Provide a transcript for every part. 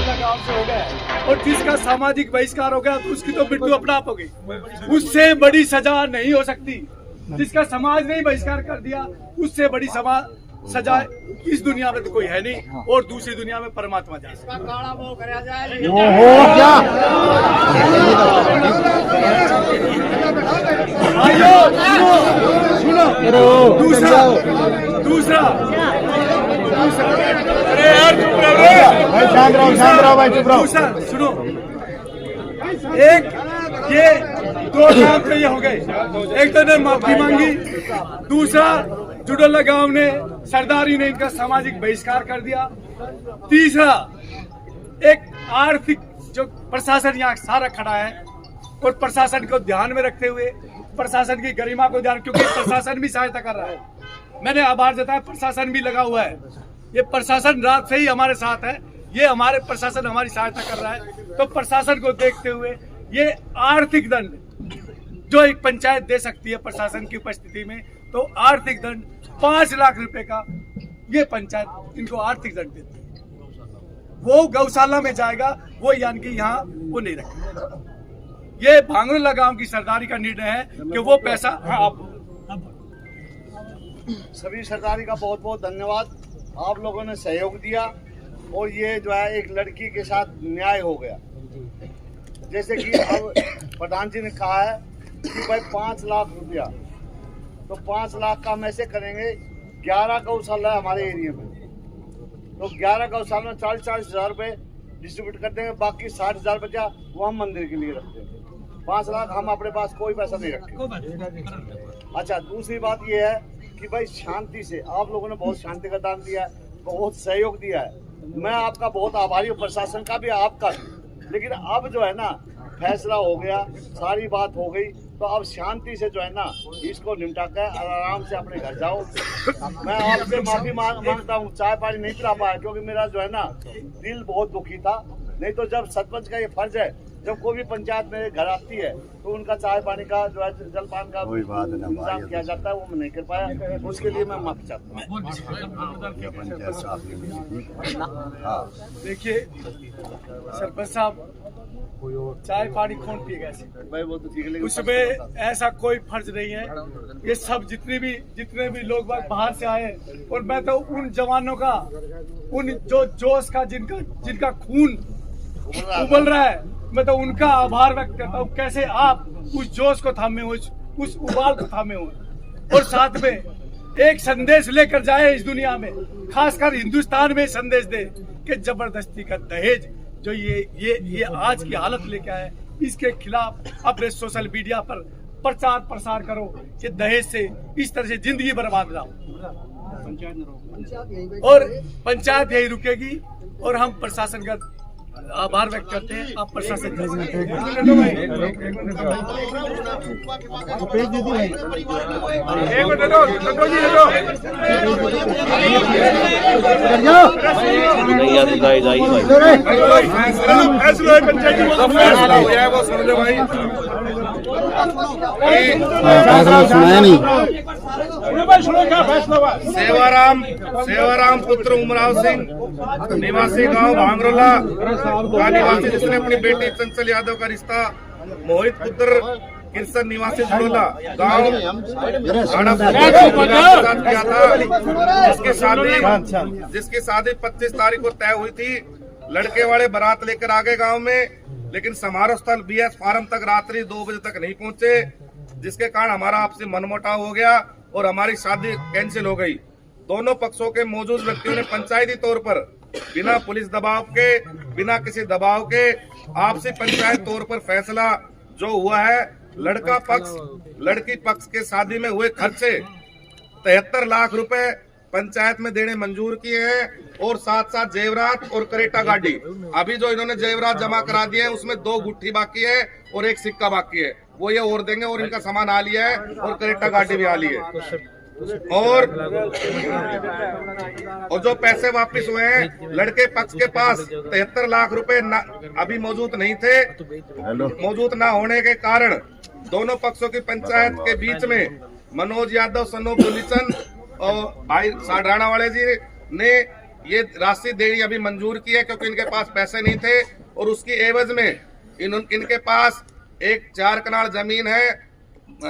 जुड़ेला गांव से हो गया, और जिसका सामाजिक बहिष्कार हो गया तो उसकी तो मृत्यु अपने आप हो गई। उससे बड़ी सजा नहीं हो सकती। जिसका समाज ने बहिष्कार कर दिया, उससे बड़ी सजा इस दुनिया में तो कोई है नहीं, और दूसरी दुनिया में परमात्मा जाए। दूसरा अरे यार दूसरा सुनो, एक ये दो काम तो ये हो गए। एक तो ने माफी मांगी, दूसरा जुड़ला गांव ने सरदारी ने इनका सामाजिक बहिष्कार कर दिया, तीसरा एक आर्थिक जो प्रशासन यहाँ सारा खड़ा है, और प्रशासन को ध्यान में रखते हुए, प्रशासन की गरिमा को ध्यान, क्योंकि प्रशासन भी सहायता कर रहा है। मैंने आभार जताया, प्रशासन भी लगा हुआ है। ये प्रशासन रात से ही हमारे साथ है, ये हमारे प्रशासन हमारी सहायता कर रहा है। तो प्रशासन को देखते हुए ये आर्थिक दंड जो एक पंचायत दे सकती है प्रशासन की उपस्थिति में, तो आर्थिक दंड 5 लाख रुपए का ये पंचायत इनको आर्थिक दंड देती है। वो गौशाला में जाएगा, वो यानी कि यहाँ वो नहीं रखेगा। ये भांगरोला गांव की सरदारी का निर्णय है कि वो पैसा सभी सरदारी का बहुत बहुत धन्यवाद। आप लोगों ने सहयोग दिया, और ये जो है एक लड़की के साथ न्याय हो गया। जैसे कि अब प्रधान जी ने कहा है कि भाई 5 लाख रुपया, तो 5 लाख का हम ऐसे करेंगे, 11 गौशाला है हमारे एरिया में, तो 11 गौशाला में 40-40 हज़ार रुपये डिस्ट्रीब्यूट कर देंगे। बाकी 60,000 बचा वो हम मंदिर के लिए रखते हैं। 5 लाख हम अपने पास कोई पैसा नहीं रखते। अच्छा, दूसरी बात ये है कि भाई शांति से आप लोगों ने बहुत शांति का दान दिया है, बहुत सहयोग दिया है। मैं आपका बहुत आभारी हूँ, प्रशासन का भी, आपका भी। लेकिन अब जो है ना फैसला हो गया, सारी बात हो गई, तो अब शांति से जो है ना इसको निपटा कर आराम से अपने घर जाओ। मैं आपसे माफी मांगता हूँ, चाय पानी नहीं पिला पाया, क्योंकि मेरा जो है ना दिल बहुत दुखी था। नहीं तो जब सरपंच का ये फर्ज है, जब कोई भी पंचायत मेरे घर आती है तो उनका चाय पानी का जो है जलपान का इंतजाम किया जाता है, वो मैं नहीं कर पाया, उसके लिए मैं माफी चाहता हूँ। देखिए सरपंच साहब, चाय पानी कौन पिएगा भाई? वो तो ठीक है, उसमें ऐसा कोई फर्ज नहीं है। ये सब जितने भी लोग बाहर से आए, और मैं तो उन जवानों का, उन जो जोश का जिनका खून उबल रहा है, मैं तो उनका आभार व्यक्त करता हूँ। कैसे आप उस जोश को थामे हो, उस उबाल को थामे हो, और साथ में एक संदेश लेकर जाए इस दुनिया में, खासकर हिंदुस्तान में संदेश दे कि जबरदस्ती का दहेज जो ये आज की हालत लेके आए, इसके खिलाफ अपने सोशल मीडिया पर प्रचार प्रसार करो कि दहेज से इस तरह से जिंदगी बर्बाद ना हो, और पंचायत यही रुकेगी। और हम प्रशासन का आभार व्यक्त करते हैं। आप प्रशासन सेवाराम पुत्र उमराव सिंह, निवासी गांव भांगरोला का निवासी, जिसने अपनी बेटी चंचल यादव का रिश्ता मोहित पुत्र किरसन निवासी जुड़ोला गांव किया था, जिसकी शादी 25 तारीख को तय हुई थी। लड़के वाले बारात लेकर आ गए गाँव में, लेकिन समारोह स्थल BS फार्म तक रात्रि 2 बजे तक नहीं पहुंचे, जिसके कारण हमारा आपसी मनमुटाव हो गया और हमारी शादी कैंसिल हो गई। दोनों पक्षों के मौजूद व्यक्तियों ने पंचायती तौर पर बिना पुलिस दबाव के, बिना किसी दबाव के आपसी पंचायत तौर पर फैसला जो हुआ है, लड़का पक्ष लड़की पक्ष के शादी में हुए खर्चे 73 लाख रुपए पंचायत में देने मंजूर किए हैं, और साथ साथ जेवरात और करेटा गाड़ी। अभी जो इन्होंने जेवरात जमा करा दिए हैं उसमें 2 गुट्ठी बाकी है और 1 सिक्का बाकी है, वो ये और देंगे, और इनका सामान आ लिया है और करेटा गाड़ी भी आ ली है। और जो पैसे वापस हुए हैं, लड़के पक्ष के पास 73 लाख रुपए अभी मौजूद नहीं थे। मौजूद ना होने के कारण दोनों पक्षों की पंचायत के बीच में मनोज यादव, सनोप दुलीचंद और भाई साढ़ाना वाले जी ने ये राशि देनी अभी मंजूर की है क्योंकि इनके पास पैसे नहीं थे और उसकी एवज में इनके पास एक 4 कनाल जमीन है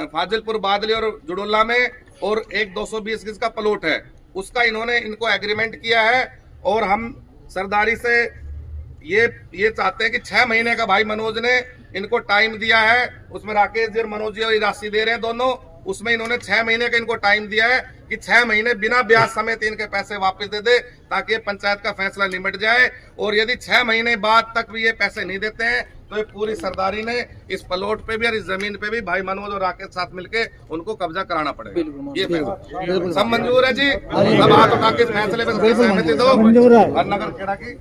फाजिलपुर बादली और जुडोला में और एक 220 गज का प्लॉट है, उसका इन्होंने इनको एग्रीमेंट किया है। और हम सरदारी से ये चाहते हैं कि 6 महीने का भाई मनोज ने इनको टाइम दिया है, उसमें राकेश जी और मनोज जी राशि दे रहे हैं दोनों, उसमें इन्होंने 6 महीने का इनको टाइम दिया है कि 6 महीने बिना ब्याज समेत इनके पैसे वापस दे दे ताकि पंचायत का फैसला निमट जाए। और यदि 6 महीने बाद तक भी ये पैसे नहीं देते हैं तो ये पूरी सरदारी ने इस प्लॉट पे भी और इस जमीन पे भी भाई मनोज और राकेश साथ मिलके उनको कब्जा कराना पड़ेगा। ये फैसला सब मंजूर है जी, सब हाथ उठा के फैसले पे सहमति दो। और नगर खेड़ा की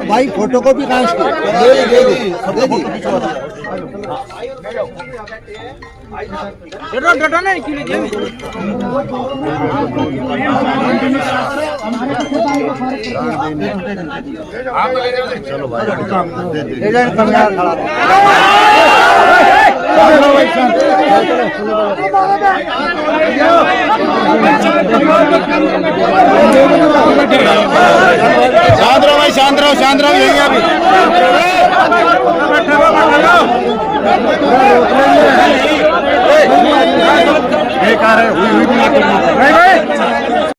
भाई फोटो कॉपी कहाँ दे दी आप ले जाओ। चलो भाई शांत रहो भाई, शांत रहो यही अभी।